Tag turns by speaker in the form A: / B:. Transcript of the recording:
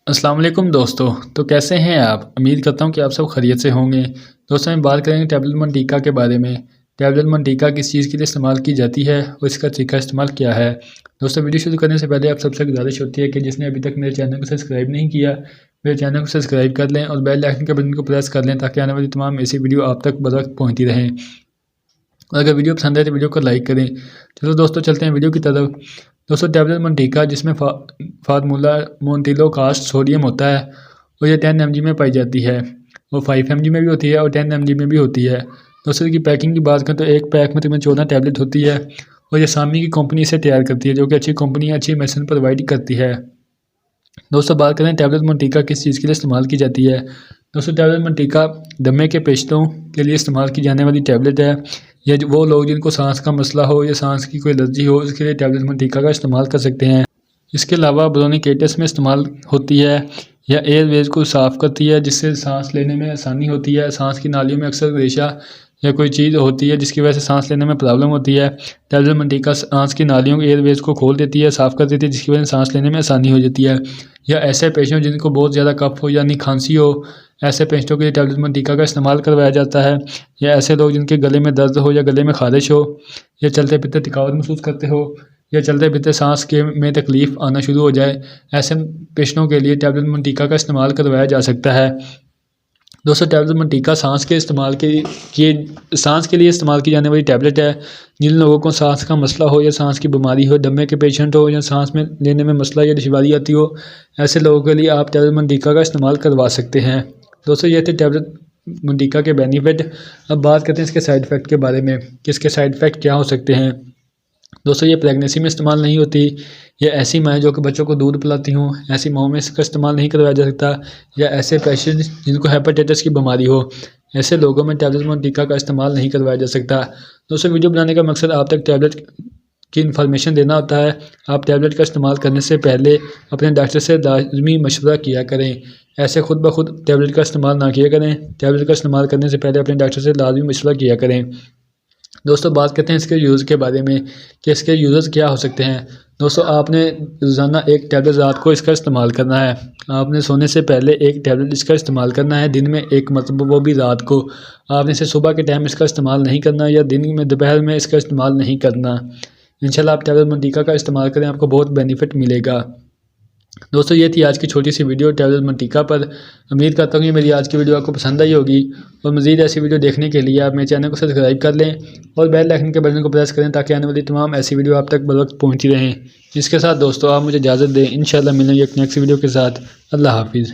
A: अस्सलाम वालेकुम दोस्तों। तो कैसे हैं आप? उम्मीद करता हूं कि आप सब खैरियत से होंगे। दोस्तों हम बात करेंगे टैबलेट मंटीका के बारे में। टैबलेट मंटीका किस चीज़ के लिए इस्तेमाल की जाती है और इसका तरीका इस्तेमाल क्या है। दोस्तों वीडियो शुरू करने से पहले आप सबसे गुजारिश होती है कि जिसने अभी तक मेरे चैनल को सब्सक्राइब नहीं किया, मेरे चैनल को सब्सक्राइब कर लें और बेल आइकन के बटन को प्रेस कर लें ताकि आने वाली तमाम ऐसी वीडियो आप तक बर वक्त पहुँचती रहें। और अगर वीडियो पसंद है तो वीडियो को लाइक करें। चलो दोस्तों चलते हैं वीडियो की तरफ। दोस्तों टैबलेट मंटीका जिसमें फार्मूला मोन्टिलोकास्ट सोडियम होता है और ये 10 mg में पाई जाती है। वो 5 mg में भी होती है और 10 mg में भी होती है। दोस्तों की पैकिंग की बात करें तो एक पैक में तुम्हें 14 टैबलेट होती है और ये सामी की कंपनी से तैयार करती है, जो कि अच्छी कंपनी है, अच्छी मेडिसिन प्रोवाइड करती है। दोस्तों बात करें टैबलेट मंटीका किस चीज़ के लिए इस्तेमाल की जाती है। दोस्तों टैबलेट मंटीका दमे के पेशेंटों के लिए इस्तेमाल की जाने वाली टैबलेट है। या वो लोग जिनको सांस का मसला हो या सांस की कोई एलर्जी हो, उसके लिए टैबलेट मंटीका का इस्तेमाल कर सकते हैं। इसके अलावा ब्रोनिकेटिस में इस्तेमाल होती है या एयरवेज को साफ़ करती है, जिससे सांस लेने में आसानी होती है। सांस की नालियों में अक्सर रेशा या कोई चीज़ होती है जिसकी वजह से सांस लेने में प्रॉब्लम होती है। टैबलेट मंटीका सांस की नालियों के एयरवेज को खोल देती है, साफ़ कर देती है, जिसकी वजह से सांस लेने में आसानी हो जाती है। या ऐसे पेशेंट जिनको बहुत ज़्यादा कफ हो यानी खांसी हो, ऐसे पेशेंटों के लिए टैबलेट मंटीका का इस्तेमाल करवाया जाता है। या ऐसे लोग जिनके गले में दर्द हो या गले में खारिश हो या चलते फिरते थकावट महसूस करते हो या चलते फिरते सांस के में तकलीफ़ आना शुरू हो जाए, ऐसे पेशेंटों के लिए टैबलेट मंटीका का इस्तेमाल करवाया जा सकता है। दोस्तों टैबलेट मंटीका सांस के लिए इस्तेमाल की जाने वाली टैबलेट है। जिन लोगों को सांस का मसला हो या सांस की बीमारी हो, दमे के पेशेंट हो या सांस में लेने में मसला या दुश्वारी आती हो, ऐसे लोगों के लिए आप टैबलेट मंटीका का इस्तेमाल करवा सकते हैं। दोस्तों ये थे टैबलेट मंटीका के बेनिफिट। अब बात करते हैं इसके साइड इफ़ेक्ट के बारे में कि इसके साइड इफ़ेक्ट क्या हो सकते हैं। दोस्तों ये प्रेगनेंसी में इस्तेमाल नहीं होती। या ऐसी माएँ जो कि बच्चों को दूध पिलाती हों, ऐसी माओं में इसका इस्तेमाल नहीं करवाया जा सकता। या ऐसे पेशेंट जिनको हेपेटाइटिस की बीमारी हो, ऐसे लोगों में टैबलेट मंटीका का इस्तेमाल नहीं करवाया जा सकता। दोस्तों वीडियो बनाने का मकसद आप तक टैबलेट की इन्फॉर्मेशन देना होता है। आप टैबलेट का इस्तेमाल करने से पहले अपने डॉक्टर से लाजमी मशवरा किया करें। ऐसे खुद ब खुद टैबलेट का इस्तेमाल ना किया करें। टैबलेट का इस्तेमाल करने से पहले अपने डॉक्टर से लाजमी मशवरा किया करें। दोस्तों बात करते हैं इसके यूज़ के बारे में कि इसके यूज़ क्या हो सकते हैं। दोस्तों आपने रोज़ाना एक टैबलेट रात को इसका इस्तेमाल करना है। आपने सोने से पहले एक टैबलेट इसका इस्तेमाल करना है, दिन में एक मरतबा, वो भी रात को। आपने इसे सुबह के टाइम इसका इस्तेमाल नहीं करना या दिन में दोपहर में इसका इस्तेमाल नहीं करना। इंशाल्लाह आप टैबलेट मंटीका का इस्तेमाल करें, आपको बहुत बेनिफिट मिलेगा। दोस्तों ये थी आज की छोटी सी वीडियो टैबलेट मंटीका पर। उम्मीद करता हूँ कि मेरी आज की वीडियो आपको पसंद आई होगी और मज़ीद ऐसी वीडियो देखने के लिए आप मेरे चैनल को सब्सक्राइब कर लें और बेल आइकन के बटन को प्रेस करें ताकि आने वाली तमाम ऐसी वीडियो आप तक बर वक्त पहुँचती रहें। इसके साथ दोस्तों आप मुझे इजाज़त दें। इंशाल्लाह मिलेंगे एक नेक्स्ट वीडियो के साथ। अल्लाह हाफिज़।